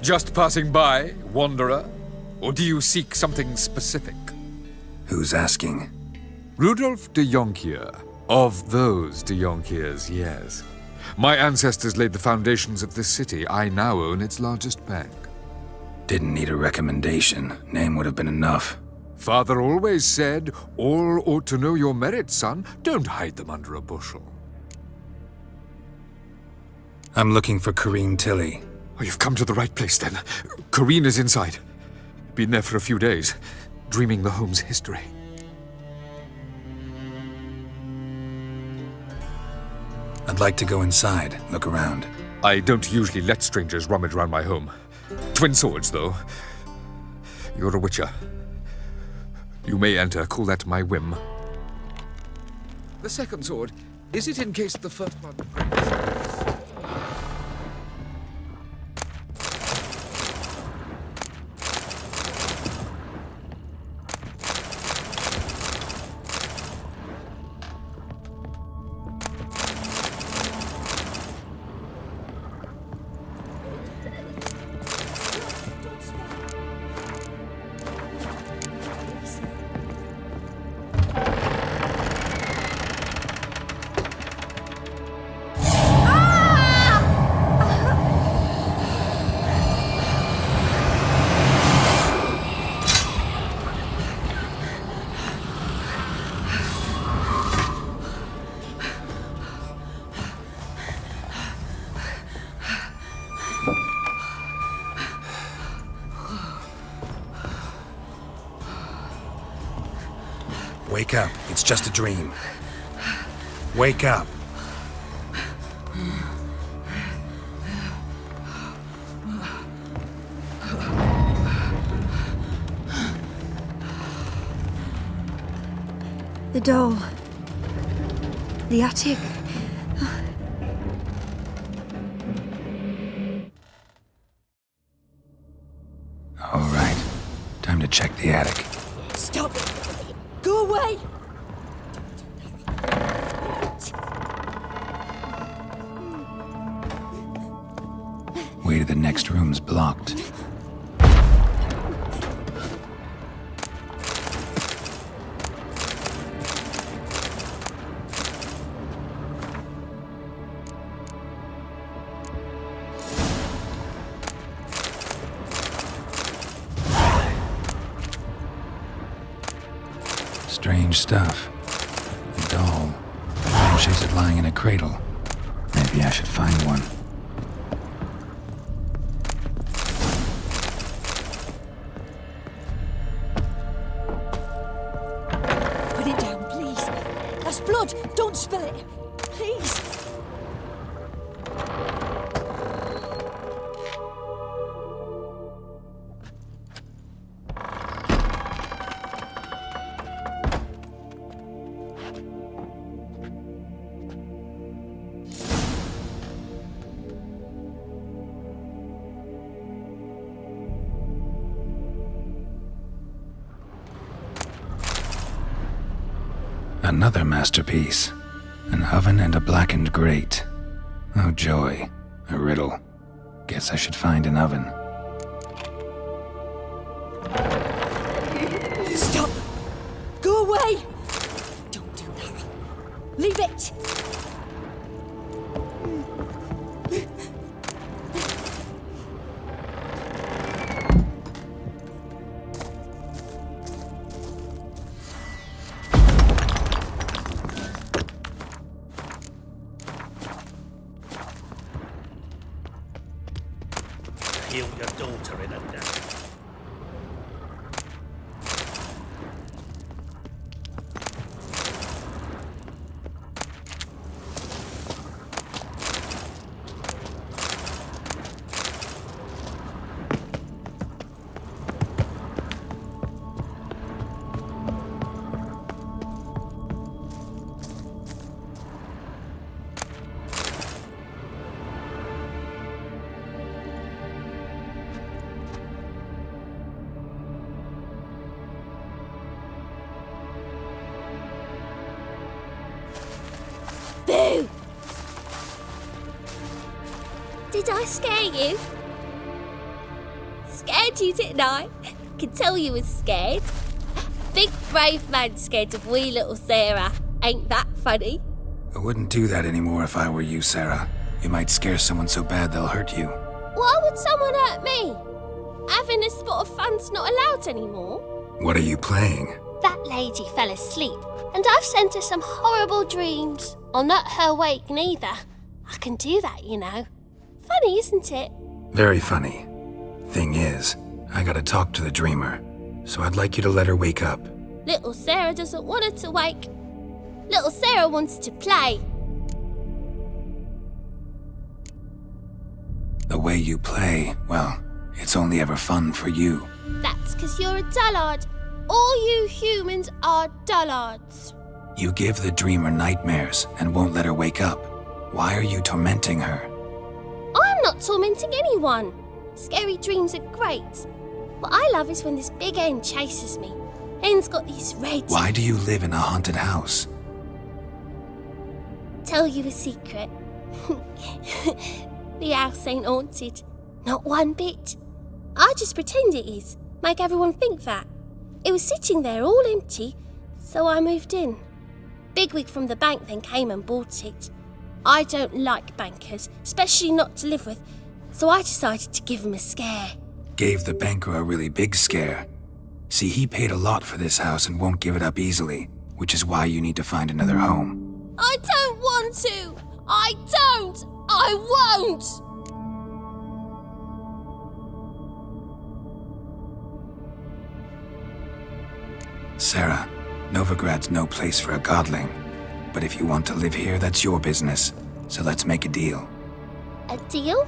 Just passing by, wanderer? Or do you seek something specific? Who's asking? Rudolf de Jonkier. Of those de Jonkiers, yes. My ancestors laid the foundations of this city. I now own its largest bank. Didn't need a recommendation. Name would have been enough. Father always said, all ought to know your merits, son. Don't hide them under a bushel. I'm looking for Corrine Tilly. Oh, you've come to the right place, then. Corrine is inside. Been there for a few days, dreaming the home's history. I'd like to go inside, look around. I don't usually let strangers rummage around my home. Twin swords, though. You're a witcher. You may enter, call that my whim. The second sword, is it in case the first one... Wake up. It's just a dream. Wake up. The doll. The attic. All right. Time to check the attic. Stop! Go away! Way to the next room's blocked. Strange stuff. A doll. Mom shows it lying in a cradle. Maybe I should find one. Put it down, please. That's blood. Don't spill it. Please. Another masterpiece. An oven and a blackened grate. Oh joy. A riddle. Guess I should find an oven. Stop! Go away! Don't do that. Leave it! Heal your daughter in a death. Boo! Did I scare you? scared you, didn't I? Could tell you was scared. Big brave man scared of wee little Sarah. Ain't that funny? I wouldn't do that anymore if I were you, Sarah. You might scare someone so bad they'll hurt you. Why would someone hurt me? Having a spot of fun's not allowed anymore. What are you playing? That lady fell asleep, and I've sent her some horrible dreams. I'll not her wake neither. I can do that, you know. Funny, isn't it? Very funny. Thing is, I gotta talk to the dreamer, so I'd like you to let her wake up. Little Sarah doesn't want her to wake. Little Sarah wants to play. The way you play, well, it's only ever fun for you. That's 'cause you're a dullard. All you humans are dullards. You give the dreamer nightmares and won't let her wake up. Why are you tormenting her? I'm not tormenting anyone. Scary dreams are great. What I love is when this big hen chases me. Hen's got these red... Why do you live in a haunted house? Tell you a secret. The house ain't haunted. Not one bit. I just pretend it is. Make everyone think that. It was sitting there all empty, so I moved in. Bigwig from the bank then came and bought it. I don't like bankers, especially not to live with, so I decided to give him a scare. Gave the banker a really big scare. See, he paid a lot for this house and won't give it up easily, which is why you need to find another home. I don't want to! I don't! I won't! Sarah, Novigrad's no place for a godling. But if you want to live here, that's your business. So let's make a deal. A deal?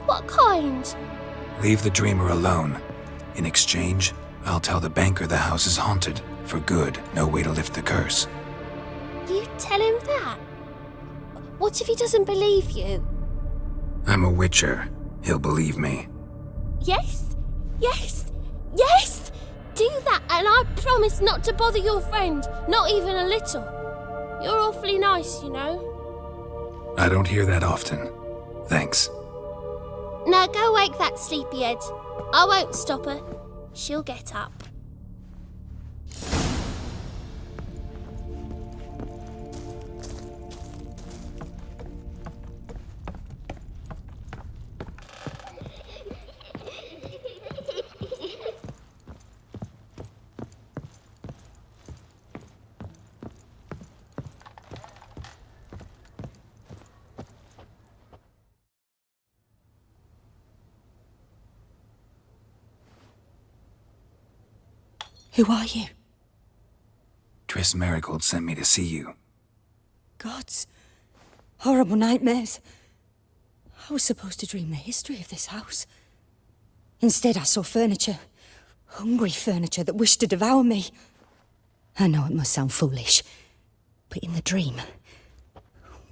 What kind? Leave the dreamer alone. In exchange, I'll tell the banker the house is haunted. For good, no way to lift the curse. You tell him that? What if he doesn't believe you? I'm a witcher. He'll believe me. Yes, yes, yes! Do that and I promise not to bother your friend, not even a little. You're awfully nice, you know. I don't hear that often. Thanks. Now go wake that sleepyhead. I won't stop her. She'll get up. Who are you? Triss Marigold sent me to see you. Gods. Horrible nightmares. I was supposed to dream the history of this house. Instead, I saw furniture. Hungry furniture that wished to devour me. I know it must sound foolish, but in the dream,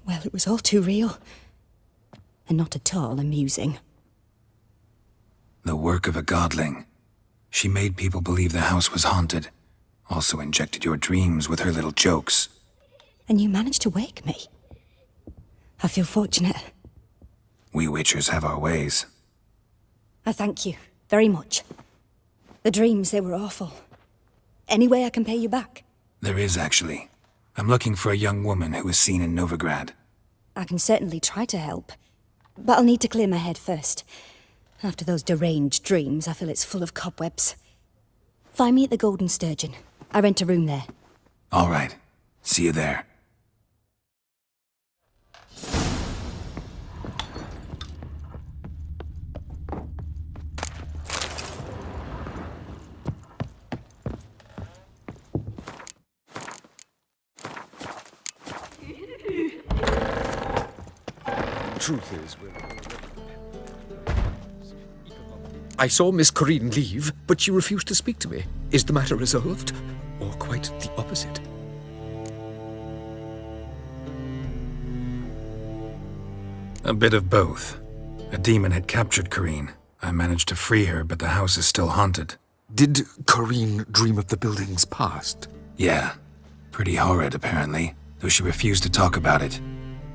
well, it was all too real. And not at all amusing. The work of a godling. She made people believe the house was haunted. Also injected your dreams with her little jokes. And you managed to wake me. I feel fortunate. We witchers have our ways. I thank you very much. The dreams, they were awful. Any way I can pay you back? There is, actually. I'm looking for a young woman who was seen in Novigrad. I can certainly try to help. But I'll need to clear my head first. After those deranged dreams, I feel it's full of cobwebs. Find me at the Golden Sturgeon. I rent a room there. All right. See you there. Truth is, I saw Miss Corinne leave, but she refused to speak to me. Is the matter resolved? Or quite the opposite? A bit of both. A demon had captured Corinne. I managed to free her, but the house is still haunted. Did Corinne dream of the building's past? Yeah. Pretty horrid, apparently, though she refused to talk about it.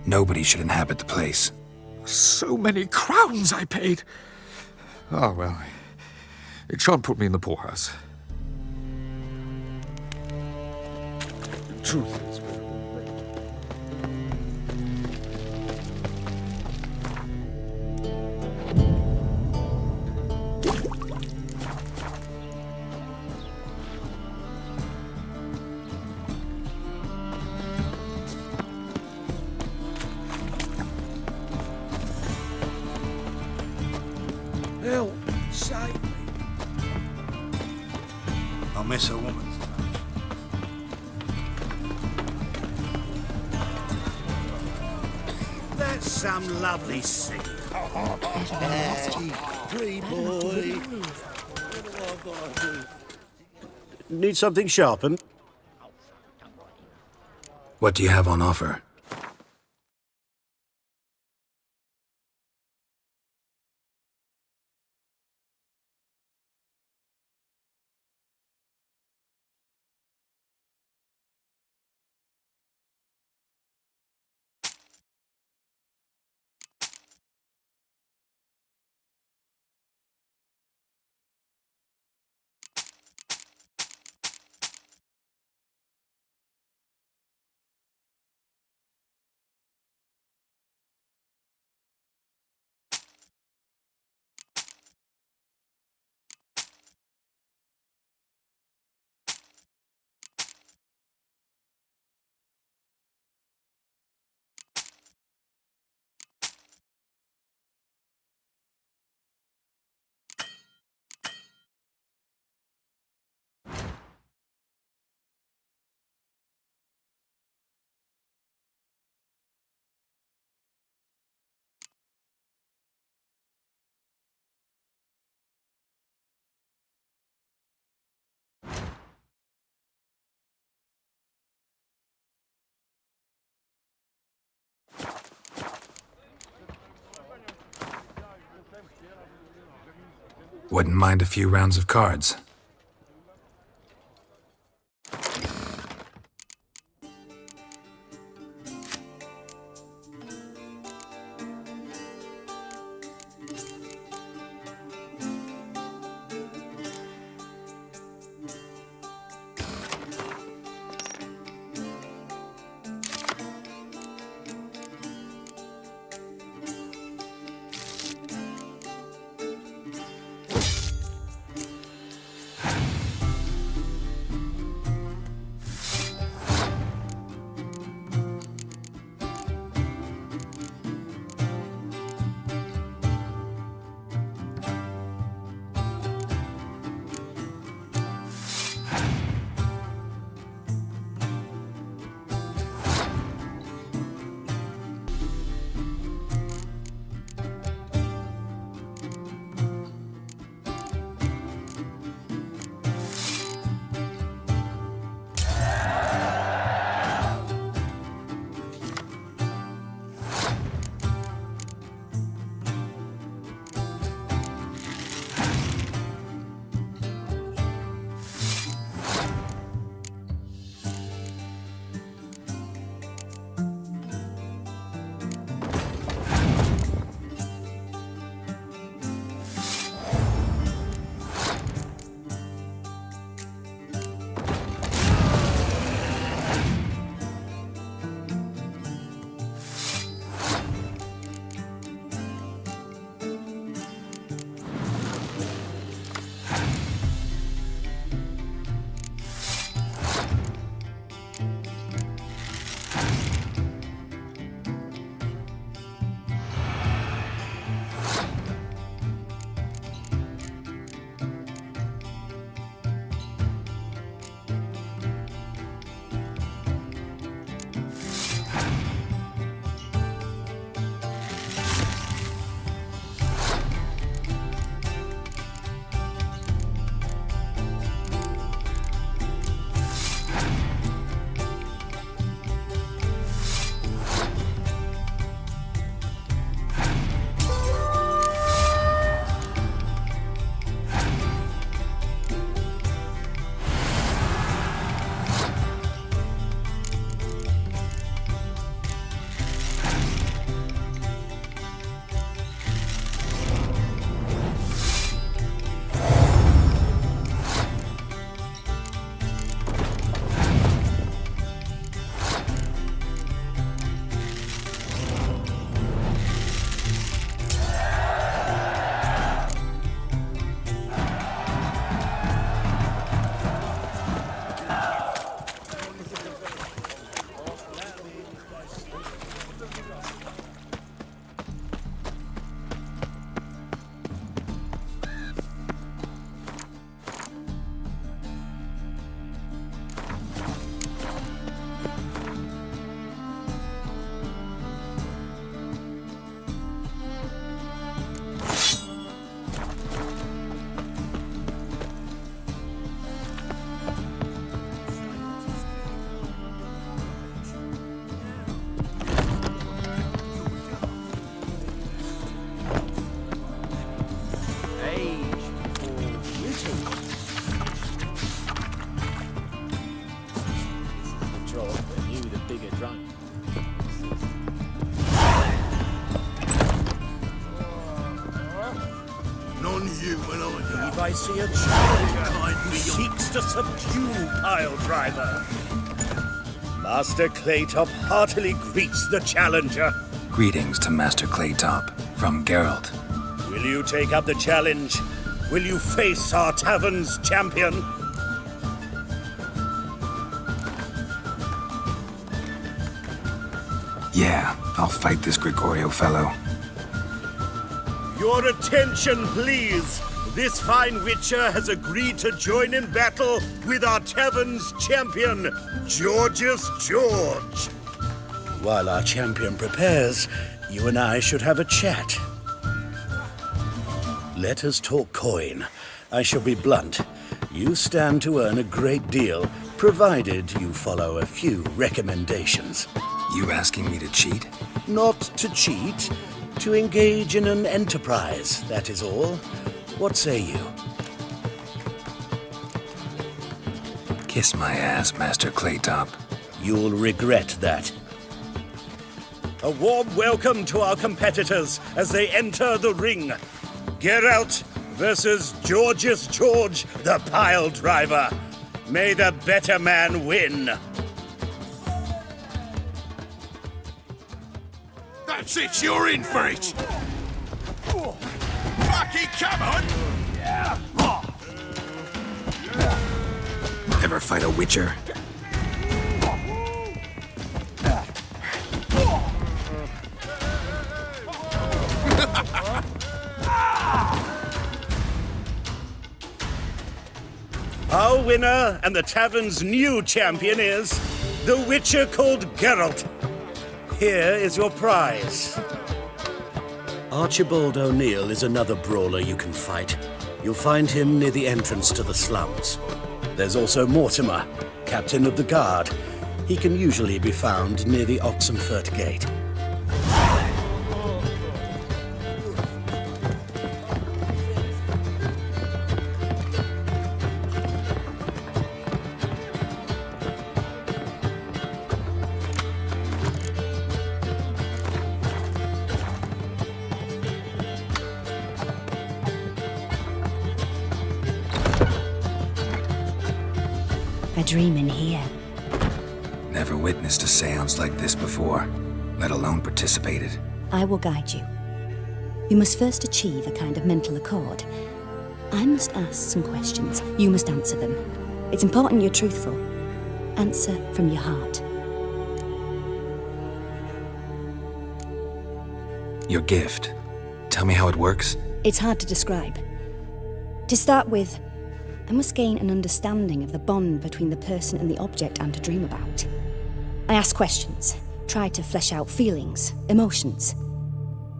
Nobody should inhabit the place. 'So many crowns I paid. Oh, well. It shan't put me in the poorhouse. Truth is, Help, save me. I'll miss a woman's touch. That's some lovely scene. Pretty boy. Need something sharpened? What do you have on offer? Wouldn't mind a few rounds of cards. see a challenger who seeks to subdue Pile Driver. Master Claytop heartily greets the challenger. Greetings to Master Claytop from Geralt. Will you take up the challenge? Will you face our tavern's champion? Yeah, I'll fight this Gregorio fellow. Your attention, please. This fine witcher has agreed to join in battle with our tavern's champion, Georgius George. While our champion prepares, you and I should have a chat. Let us talk coin. I shall be blunt. You stand to earn a great deal, provided you follow a few recommendations. You asking me to cheat? Not to cheat, to engage in an enterprise, that is all. What say you? Kiss my ass, Master Claytop. You'll regret that. A warm welcome to our competitors as they enter the ring. Geralt versus Georgius George, the Pile Driver. May the better man win. That's it, you're in for it! Fucking come on! Ever fight a witcher? Our winner and the tavern's new champion is the witcher called Geralt. Here is your prize. Archibald O'Neill is another brawler you can fight. You'll find him near the entrance to the slums. There's also Mortimer, captain of the guard. He can usually be found near the Oxenfurt Gate. A dream in here. Never witnessed a seance like this before, let alone participated. I will guide you. You must first achieve a kind of mental accord. I must ask some questions. You must answer them. It's important you're truthful. Answer from your heart. Your gift. Tell me how it works. It's hard to describe. To start with, I must gain an understanding of the bond between the person and the object I'm to dream about. I ask questions, try to flesh out feelings, emotions.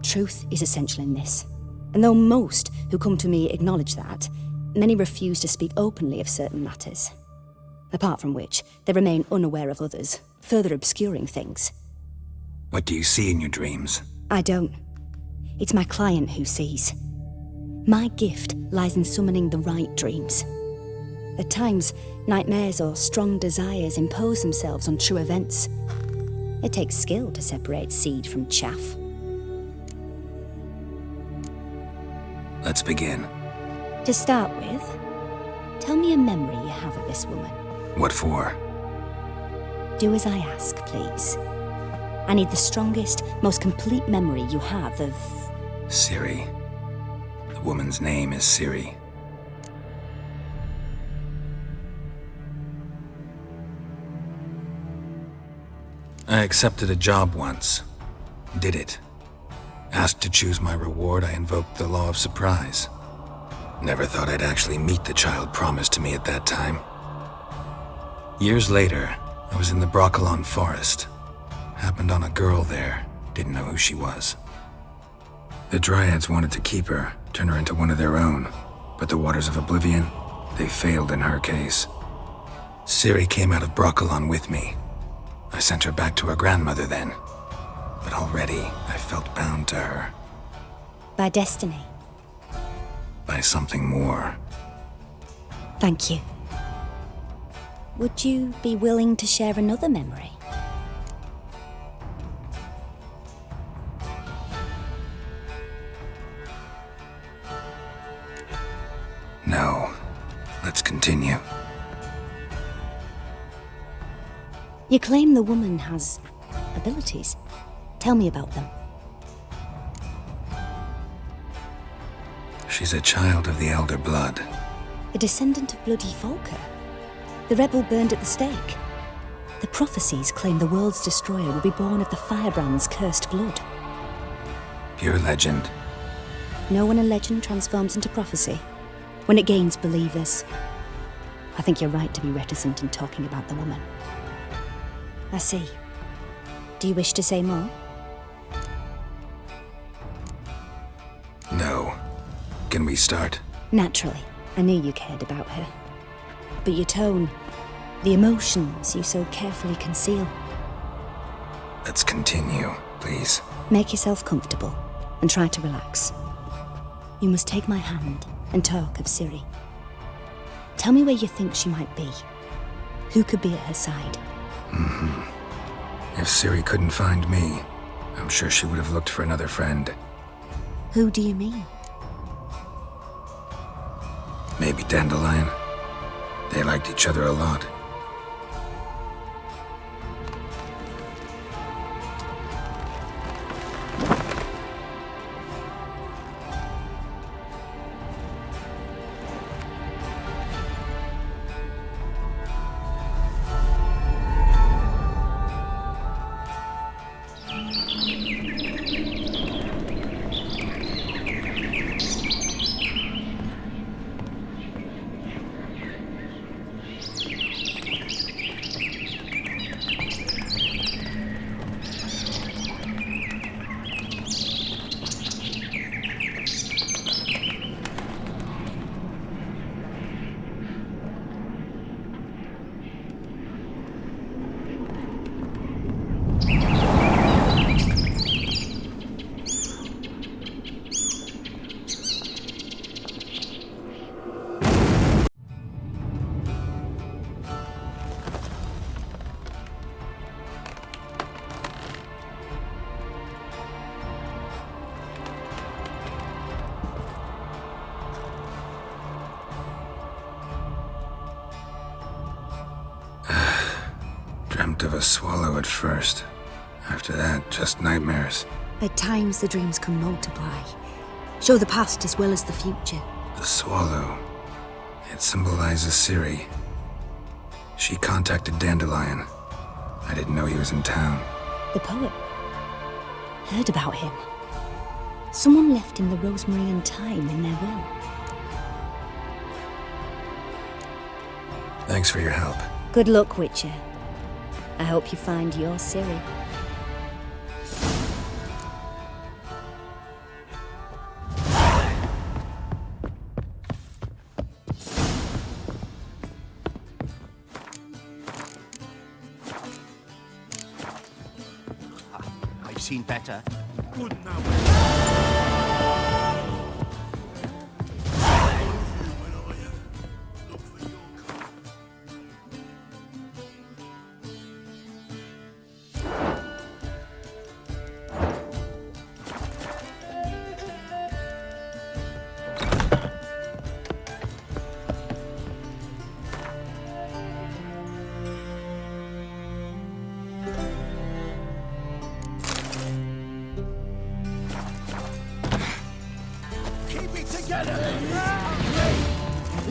Truth is essential in this. And though most who come to me acknowledge that, many refuse to speak openly of certain matters. Apart from which, they remain unaware of others, further obscuring things. What do you see in your dreams? I don't. It's my client who sees. My gift lies in summoning the right dreams. At times, nightmares or strong desires impose themselves on true events. It takes skill to separate seed from chaff. Let's begin. To start with, tell me a memory you have of this woman. What for? Do as I ask, please. I need the strongest, most complete memory you have of... Ciri. The woman's name is Ciri. I accepted a job once. Did it. Asked to choose my reward, I invoked the law of surprise. Never thought I'd actually meet the child promised to me at that time. Years later, I was in the Broccolon forest. Happened on a girl there. Didn't know who she was. The Dryads wanted to keep her, turn her into one of their own. But the Waters of Oblivion, they failed in her case. Ciri came out of Broccolon with me. I sent her back to her grandmother then. But already, I felt bound to her. By destiny. By something more. Thank you. Would you be willing to share another memory? No. Continue. You claim the woman has abilities. Tell me about them. She's a child of the Elder Blood. A descendant of bloody Volker. The rebel burned at the stake. The prophecies claim the world's destroyer will be born of the Firebrand's cursed blood. Pure legend. Know when a legend transforms into prophecy? When it gains believers. I think you're right to be reticent in talking about the woman. I see. Do you wish to say more? No. Can we start? Naturally. I knew you cared about her. But your tone, the emotions you so carefully conceal. Let's continue, please. Make yourself comfortable and try to relax. You must take my hand and talk of Ciri. Tell me where you think she might be. Who could be at her side? If Ciri couldn't find me, I'm sure she would have looked for another friend. Who do you mean? Maybe Dandelion. They liked each other a lot. Dreamt of a swallow at first. After that, just nightmares. At times the dreams can multiply. Show the past as well as the future. The swallow. It symbolizes Ciri. She contacted Dandelion. I didn't know he was in town. The poet. Heard about him. Someone left him the rosemary and thyme in their will. Thanks for your help. Good luck, Witcher. I hope you find your Ciri. I've seen better. Good now.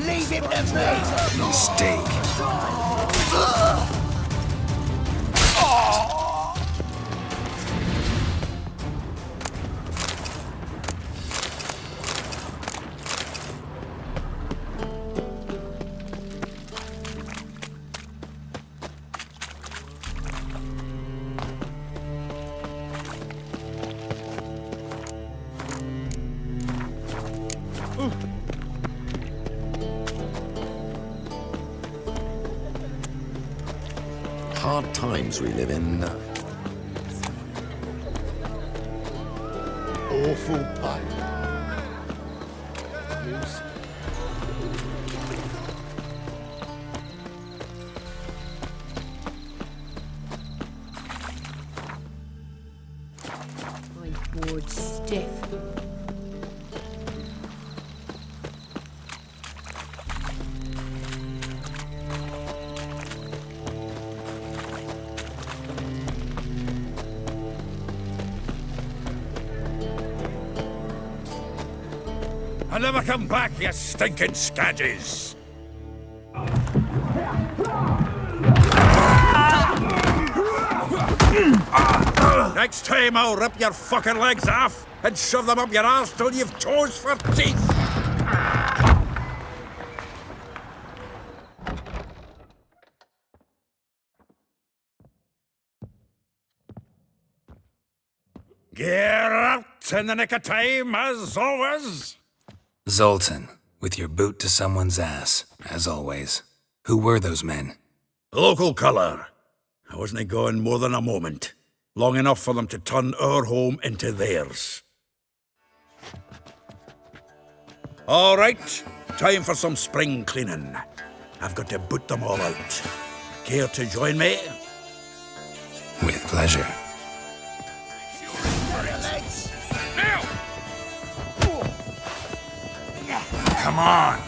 Leave him to me! Mistake. Hard times we live in. Awful pain. My board's stiff. never come back, you stinking scadges! Next time I'll rip your fucking legs off and shove them up your arse till you've toes for teeth! Geralt in the nick of time, as always! Zoltan, with your boot to someone's ass, as always. Who were those men? Local colour. I wasn't gone more than a moment. Long enough for them to turn our home into theirs. All right, time for some spring cleaning. I've got to boot them all out. Care to join me? With pleasure. Come on!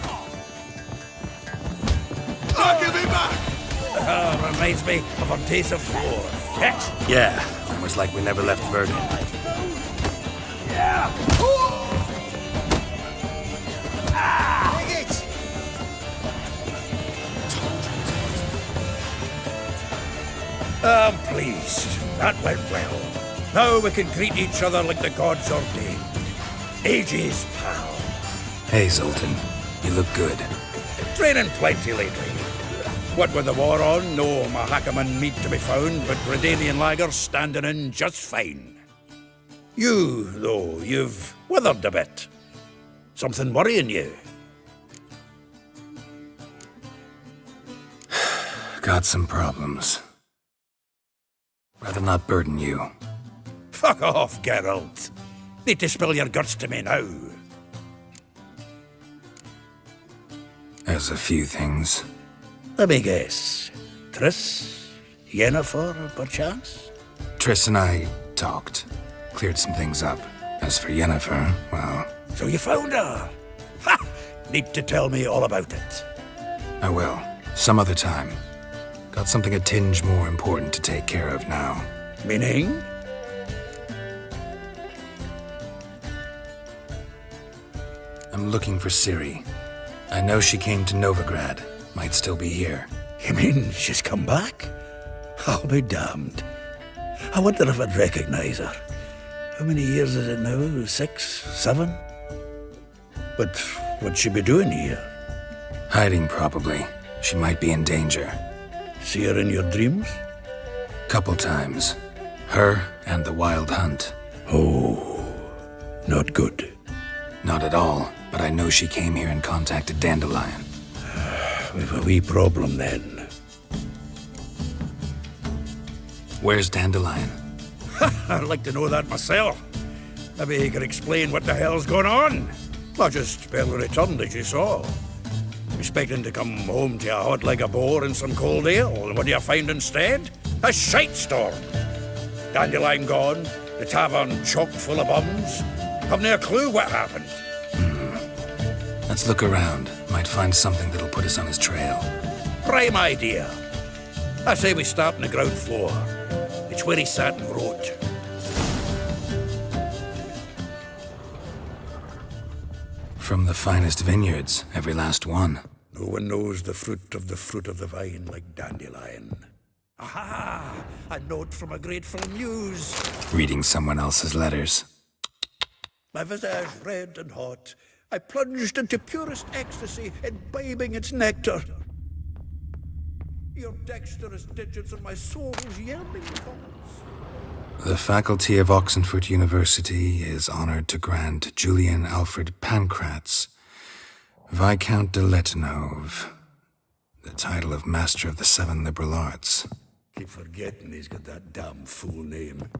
Oh, give me back! Reminds me of our days of war. Shit! Yeah, almost like we never left Verdun. Yeah! I'm pleased. That went well. Now we can greet each other like the gods ordained. Ages, pal. Hey, Zoltan. You look good. Training plenty lately. What with the war on, no Mahakaman meat to be found, but Redanian lagers standing in just fine. You, though, you've withered a bit. Something worrying you? Got some problems. Rather not burden you. Fuck off, Geralt. Need to spill your guts to me now. There's a few things. Let me guess. Triss? Yennefer, perchance? Triss and I talked. Cleared some things up. As for Yennefer, well... So you found her? Ha! Need to tell me all about it. I will. Some other time. Got something a tinge more important to take care of now. Meaning? I'm looking for Ciri. I know she came to Novigrad. Might still be here. You mean she's come back? I'll be damned. I wonder if I'd recognize her. How many years is it now? 6, 7? But what'd she be doing here? Hiding, probably. She might be in danger. See her in your dreams? Couple times. Her and the Wild Hunt. Oh, not good. Not at all, but I know she came here and contacted Dandelion. We've a wee problem then. Where's Dandelion? I'd like to know that myself. Maybe he could explain what the hell's going on. I just barely returned, as you saw. Expecting to come home to a hot like a boar and some cold ale, and what do you find instead? A shite storm. Dandelion gone, the tavern chock full of bums. Haven't a clue what happened. Let's look around. Might find something that'll put us on his trail. Prime idea. I say we start on the ground floor. It's where he sat and wrote. From the finest vineyards, every last one. No one knows the fruit of the vine like Dandelion. Aha! A note from a grateful muse. Reading someone else's letters. My visage red and hot, I plunged into purest ecstasy, imbibing its nectar. Your dexterous digits are my soul's yearning pulse. The faculty of Oxenford University is honored to grant Julian Alfred Pancratz, Viscount de Letonov, the title of Master of the Seven Liberal Arts. Keep forgetting he's got that damn fool name.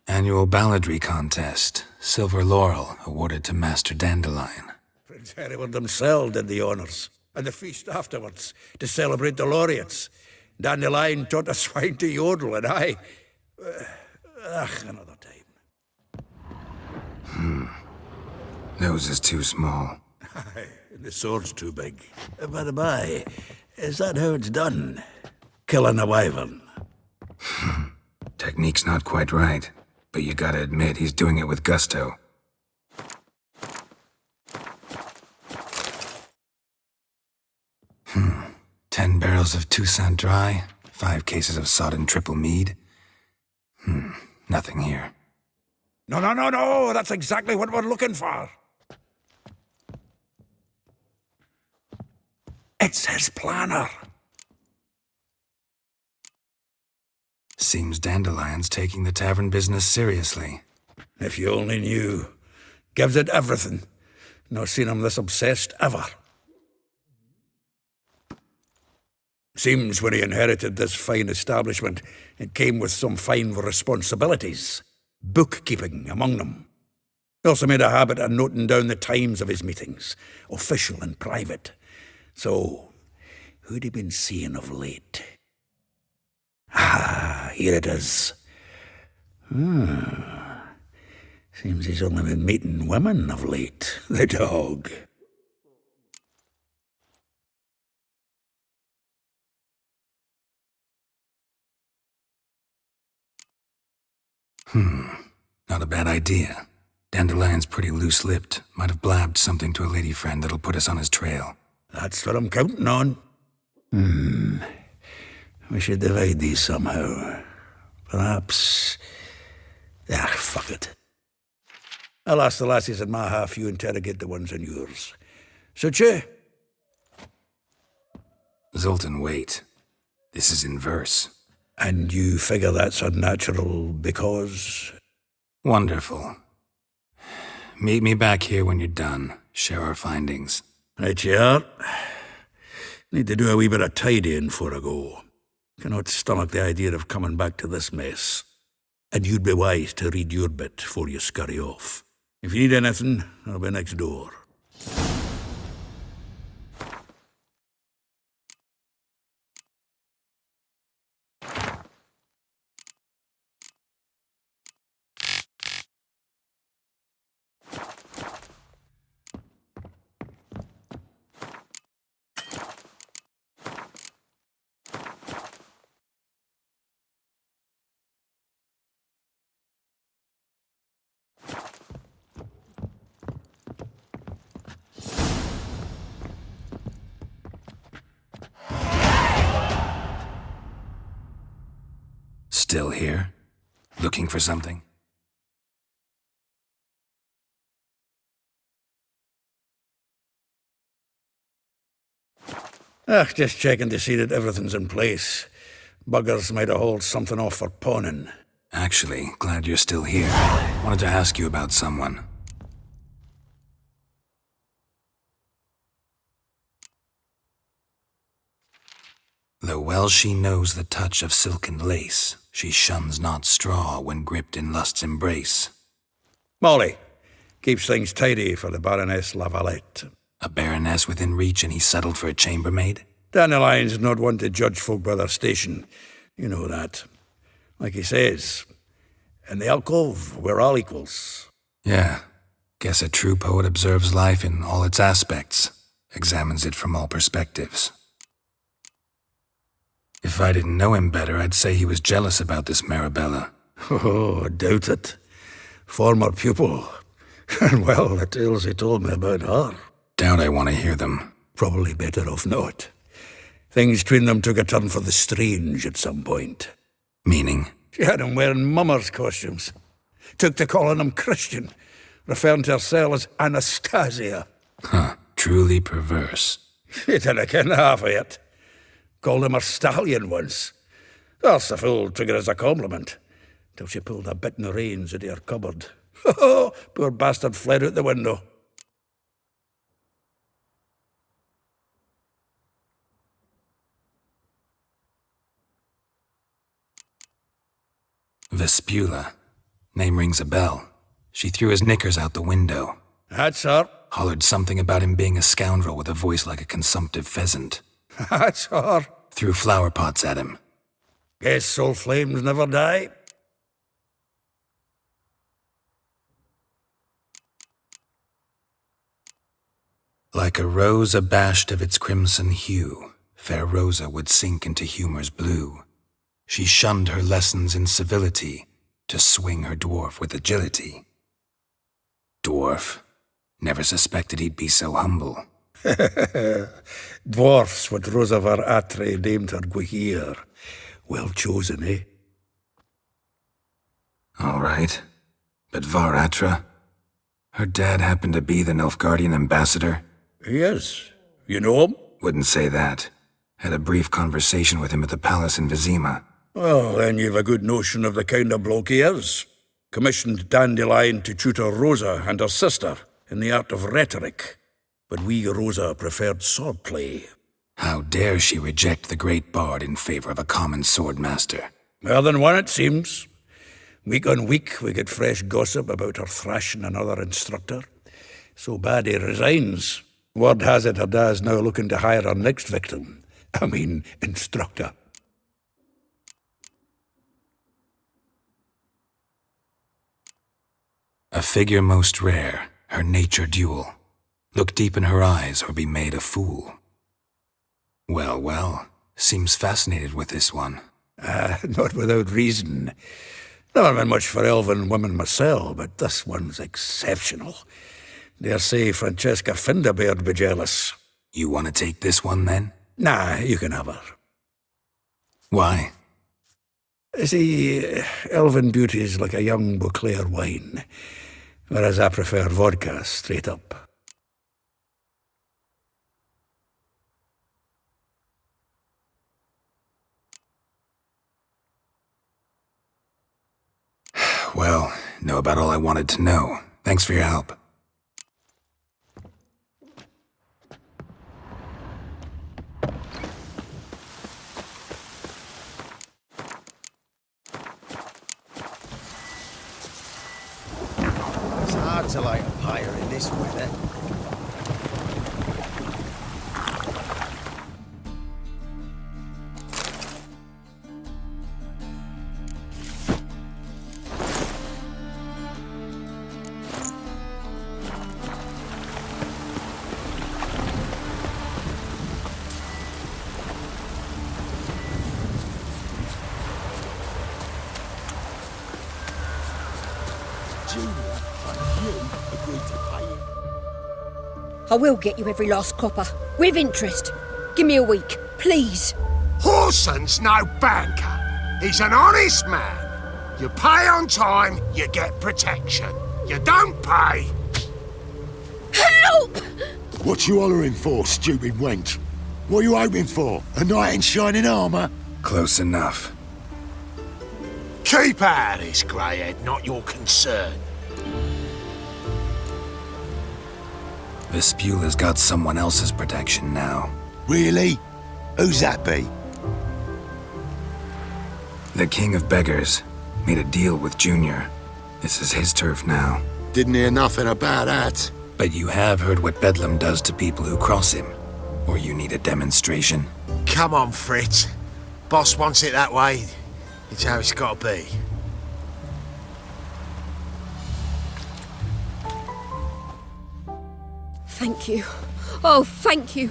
Annual balladry contest, Silver Laurel, awarded to Master Dandelion. Prince Hereward himself did the honours, and the feast afterwards, to celebrate the laureates. Dandelion taught a swine to yodel, and I... another time. Nose is too small. Aye, and the sword's too big. By the by, is that how it's done? Killing a wyvern? Technique's not quite right, but you gotta admit he's doing it with gusto. 10 barrels of Toussaint Dry, 5 cases of sodden triple mead. Nothing here. No, that's exactly what we're looking for. It's his planner. Seems Dandelion's taking the tavern business seriously. If you only knew. Gives it everything. Not seen him this obsessed ever. Seems when he inherited this fine establishment, it came with some fine responsibilities. Bookkeeping among them. He also made a habit of noting down the times of his meetings, official and private. So, who'd he been seeing of late? Ah, here it is. Seems he's only been meeting women of late, the dog. Not a bad idea. Dandelion's pretty loose-lipped. Might have blabbed something to a lady friend that'll put us on his trail. That's what I'm counting on. We should divide these somehow. Perhaps... fuck it. I'll ask the lassies in my half, you interrogate the ones in yours. Suit you? Zoltan, wait. This is in verse. And you figure that's unnatural because... Wonderful. Meet me back here when you're done. Share our findings. Right you are. Need to do a wee bit of tidying before I go. Cannot stomach the idea of coming back to this mess. And you'd be wise to read your bit before you scurry off. If you need anything, I'll be next door. Still here? Looking for something? Just checking to see that everything's in place. Buggers might have hauled something off for pawning. Actually, glad you're still here. Wanted to ask you about someone. Though well she knows the touch of silken lace, she shuns not straw when gripped in lust's embrace. Molly, keeps things tidy for the Baroness Lavalette. A baroness within reach and he settled for a chambermaid? Dandelion's not one to judge folk by their station. You know that. Like he says, in the alcove, we're all equals. Yeah. Guess a true poet observes life in all its aspects, examines it from all perspectives. If I didn't know him better, I'd say he was jealous about this Marabella. Oh, I doubt it. Former pupil. And well, the tales he told me about her. Doubt I want to hear them. Probably better off not. Things between them took a turn for the strange at some point. Meaning? She had him wearing mummers' costumes. Took to calling him Christian, referring to herself as Anastasia. Truly perverse. He didn't ken half of it. Called him her stallion once. That's the fool took it as a compliment. Till she pulled a bit in the reins into her cupboard. Poor bastard fled out the window. Vespula. Name rings a bell. She threw his knickers out the window. That's her. Hollered something about him being a scoundrel with a voice like a consumptive pheasant. That's her. Threw flower pots at him. Guess soul flames never die. Like a rose abashed of its crimson hue, fair Rosa would sink into humor's blue. She shunned her lessons in civility to swing her dwarf with agility. Dwarf. Never suspected he'd be so humble. Dwarfs what Rosavar Atre named her Gwahir. Well chosen, eh? All right. But Varatra? Her dad happened to be the Nilfgaardian ambassador? He is. You know him? Wouldn't say that. Had a brief conversation with him at the palace in Vizima. Well, then you've a good notion of the kind of bloke he is. Commissioned Dandelion to tutor Rosa and her sister in the art of rhetoric. But we, Rosa, preferred swordplay. How dare she reject the great bard in favor of a common swordmaster? More than one, it seems. Week on week, we get fresh gossip about her thrashing another instructor. So bad he resigns. Word has it her dad's now looking to hire her next victim. I mean, instructor. A figure most rare, her nature dual. Look deep in her eyes or be made a fool. Well, well, seems fascinated with this one. Not without reason. Never been much for elven women myself, but this one's exceptional. Dare say Francesca Finderbeard be jealous. You want to take this one, then? Nah, you can have her. Why? See, elven beauty is like a young Beauclair wine, whereas I prefer vodka straight up. Well, know about all I wanted to know. Thanks for your help. It's hard to light a fire in this weather. I will get you every last copper. With interest. Give me a week, please. Horson's no banker. He's an honest man. You pay on time, you get protection. You don't pay... Help! What you hollering for, stupid wench? What are you hoping for? A knight in shining armour? Close enough. Keep out of this, greyhead, not your concern. Vespula's got someone else's protection now. Really? Who's that be? The King of Beggars made a deal with Junior. This is his turf now. Didn't hear nothing about that. But you have heard what Bedlam does to people who cross him. Or you need a demonstration? Come on, Fritz. Boss wants it that way. It's how it's got to be. Thank you. Oh, thank you.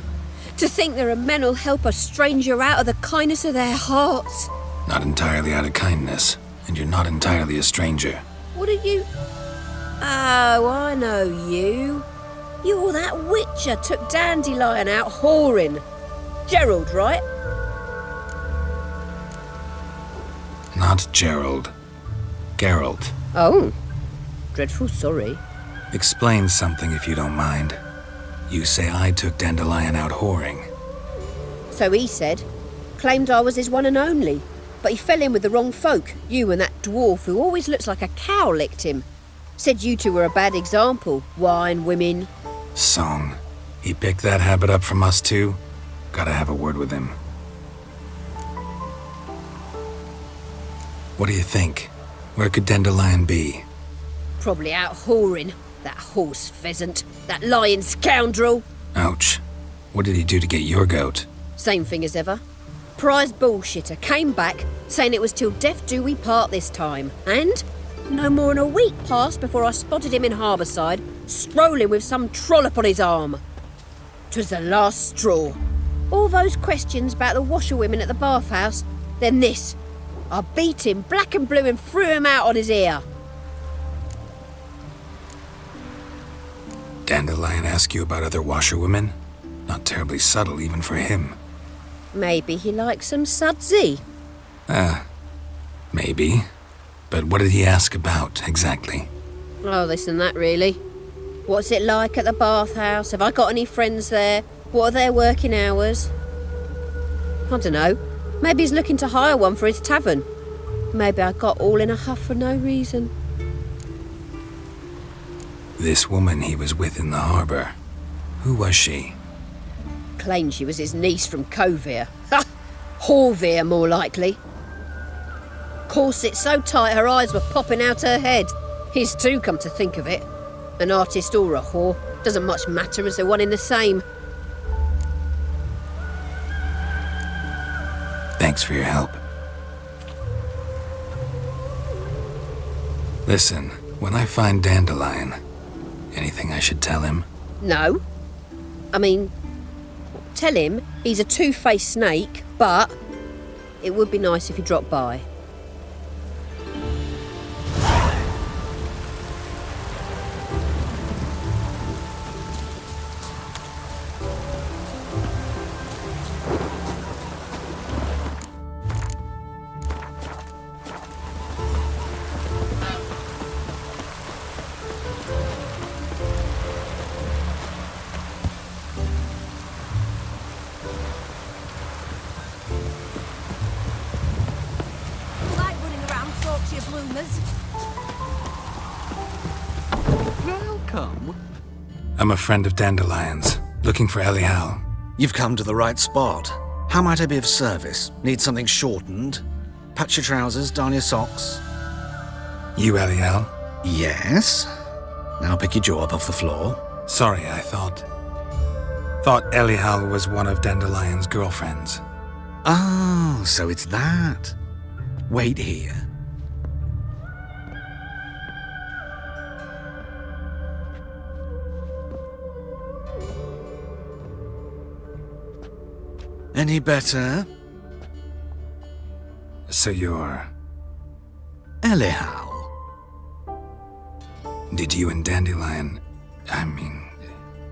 To think there are men who'll help a stranger out of the kindness of their hearts. Not entirely out of kindness, and you're not entirely a stranger. What are you... Oh, I know you. You're that witcher took Dandelion out whoring. Geralt, right? Not Gerald. Geralt. Oh. Dreadful sorry. Explain something if you don't mind. You say I took Dandelion out whoring. So he said. Claimed I was his one and only. But he fell in with the wrong folk. You and that dwarf who always looks like a cow licked him. Said you two were a bad example. Wine, women. Song. He picked that habit up from us too? Gotta have a word with him. What do you think? Where could Dandelion be? Probably out whoring. That horse pheasant. That lying scoundrel. Ouch. What did he do to get your goat? Same thing as ever. Prize bullshitter came back, saying it was till death do we part this time. And no more than a week passed before I spotted him in Harbourside, strolling with some trollop on his arm. 'Twas the last straw. All those questions about the washerwomen at the bathhouse, then this. I beat him black and blue and threw him out on his ear. Dandelion ask you about other washerwomen? Not terribly subtle even for him. Maybe he likes some sudsy. Maybe. But what did he ask about, exactly? Oh, this and that, really. What's it like at the bathhouse? Have I got any friends there? What are their working hours? I don't know. Maybe he's looking to hire one for his tavern. Maybe I got all in a huff for no reason. This woman he was with in the harbour. Who was she? Claimed she was his niece from Kovir. Ha! Horvir, more likely. Corset so tight her eyes were popping out her head. His too, come to think of it. An artist or a whore. Doesn't much matter as they're one in the same. Thanks for your help. Listen, when I find Dandelion, anything I should tell him? No. I mean, tell him he's a two-faced snake, but it would be nice if he dropped by. Welcome. I'm a friend of Dandelion's, looking for Elial. You've come to the right spot. How might I be of service? Need something shortened? Patch your trousers, darn your socks. You Elial? Yes. Now pick your jaw up off the floor. Sorry, I thought Elial was one of Dandelion's girlfriends. Oh, so it's that. Wait here. Any better? So you're... Elial. Did you and Dandelion...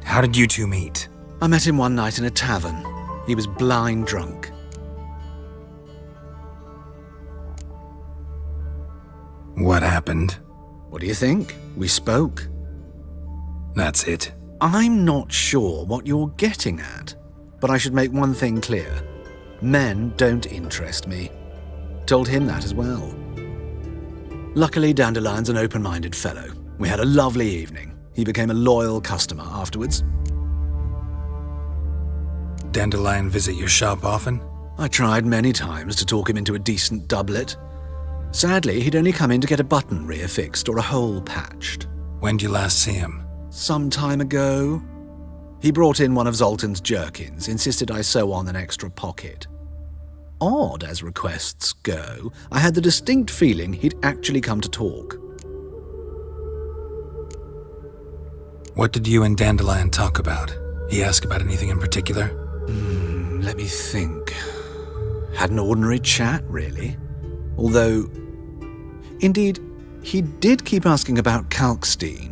how did you two meet? I met him one night in a tavern. He was blind drunk. What happened? What do you think? We spoke. That's it. I'm not sure what you're getting at, but I should make one thing clear. Men don't interest me. Told him that as well. Luckily, Dandelion's an open-minded fellow. We had a lovely evening. He became a loyal customer afterwards. Dandelion visit your shop often? I tried many times to talk him into a decent doublet. Sadly, he'd only come in to get a button reaffixed or a hole patched. When did you last see him? Some time ago. He brought in one of Zoltan's jerkins, insisted I sew on an extra pocket. Odd as requests go, I had the distinct feeling he'd actually come to talk. What did you and Dandelion talk about? He asked about anything in particular? Let me think. Had an ordinary chat, really. Although, indeed, he did keep asking about Kalkstein.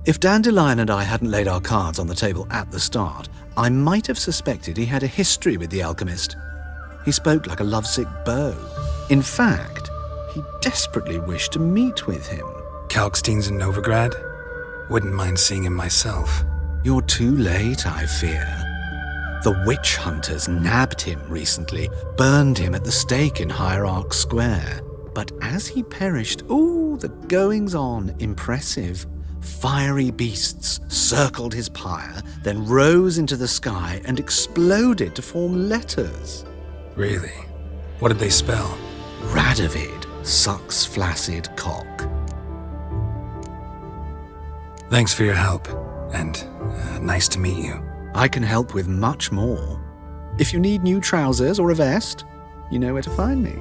If Dandelion and I hadn't laid our cards on the table at the start, I might have suspected he had a history with the alchemist. He spoke like a lovesick beau. In fact, he desperately wished to meet with him. Kalkstein's in Novigrad? Wouldn't mind seeing him myself. You're too late, I fear. The witch hunters nabbed him recently, burned him at the stake in Hierarch Square. But as he perished, the goings-on impressive. Fiery beasts circled his pyre, then rose into the sky and exploded to form letters. Really? What did they spell? Radovid, sucks flaccid cock. Thanks for your help, and nice to meet you. I can help with much more. If you need new trousers or a vest, you know where to find me.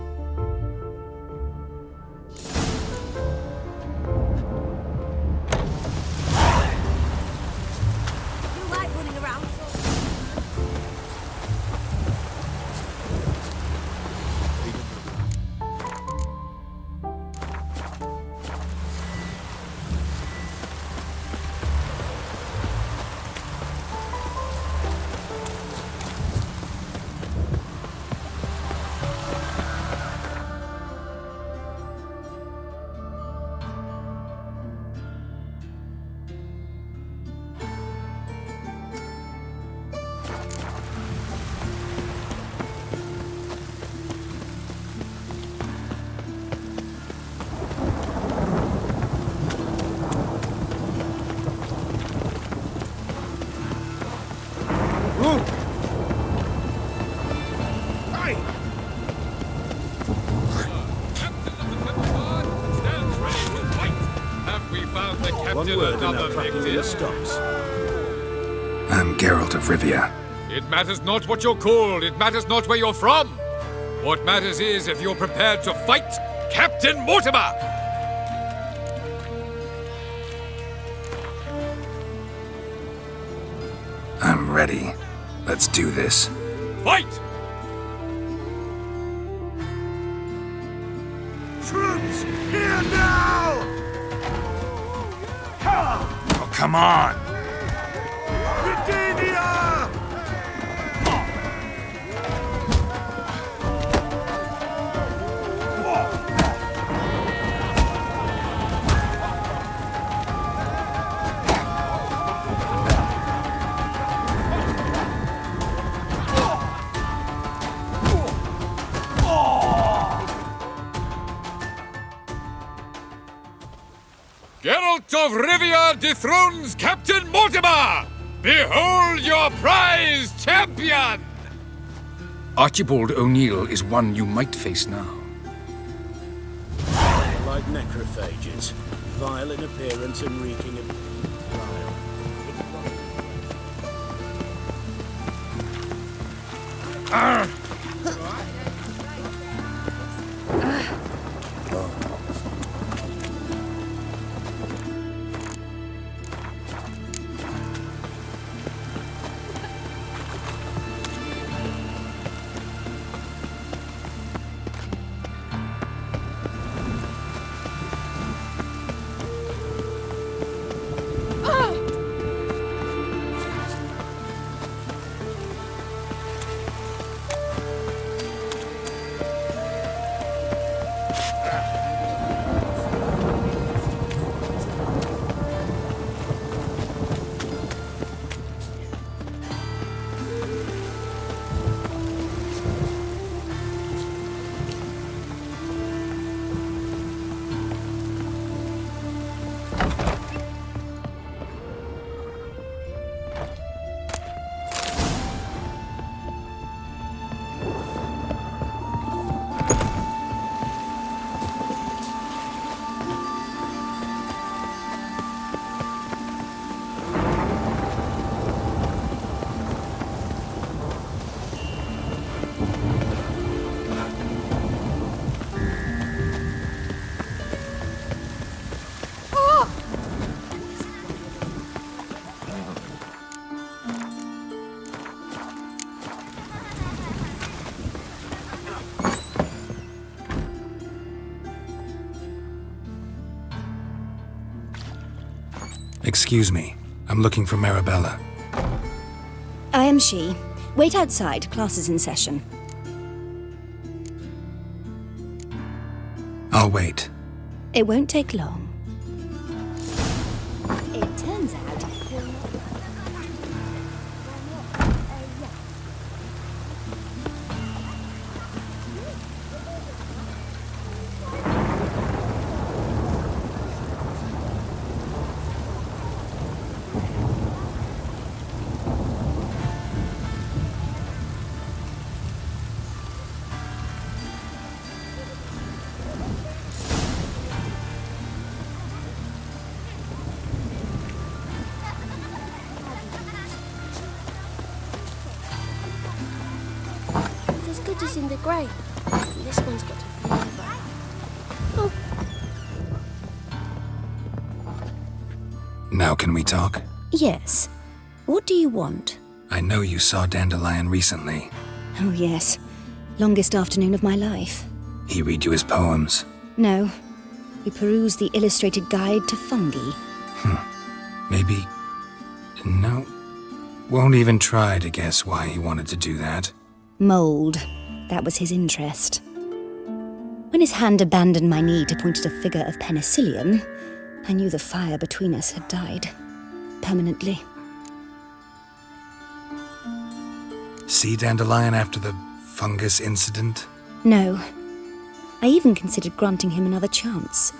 Still word and another they'll crack you in the victim. stocks. I'm Geralt of Rivia. It matters not what you're called, it matters not where you're from. What matters is if you're prepared to fight Captain Mortimer! I'm ready. Let's do this. Fight! Troops, here now! Oh, come on! Britannia! Geralt of Rivia dethrones Captain Mortimer! Behold your prize champion! Archibald O'Neill is one you might face now. Like necrophages, vile in appearance and reeking of bile. Excuse me. I'm looking for Marabella. I am she. Wait outside. Class is in session. I'll wait. It won't take long. It turns out... Is in the grey. This one's got a flavour. Oh. Now can we talk? Yes. What do you want? I know you saw Dandelion recently. Oh, yes. Longest afternoon of my life. He read you his poems? No. We perused the illustrated guide to fungi. Maybe... No. Won't even try to guess why he wanted to do that. Mould. That was his interest. When his hand abandoned my knee to point at a figure of penicillium, I knew the fire between us had died. Permanently. See Dandelion after the fungus incident? No. I even considered granting him another chance.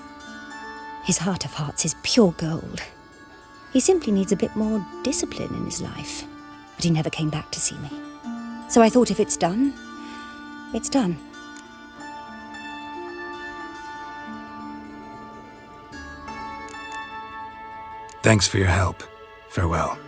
His heart of hearts is pure gold. He simply needs a bit more discipline in his life. But he never came back to see me. So I thought if it's done, it's done. Thanks for your help. Farewell.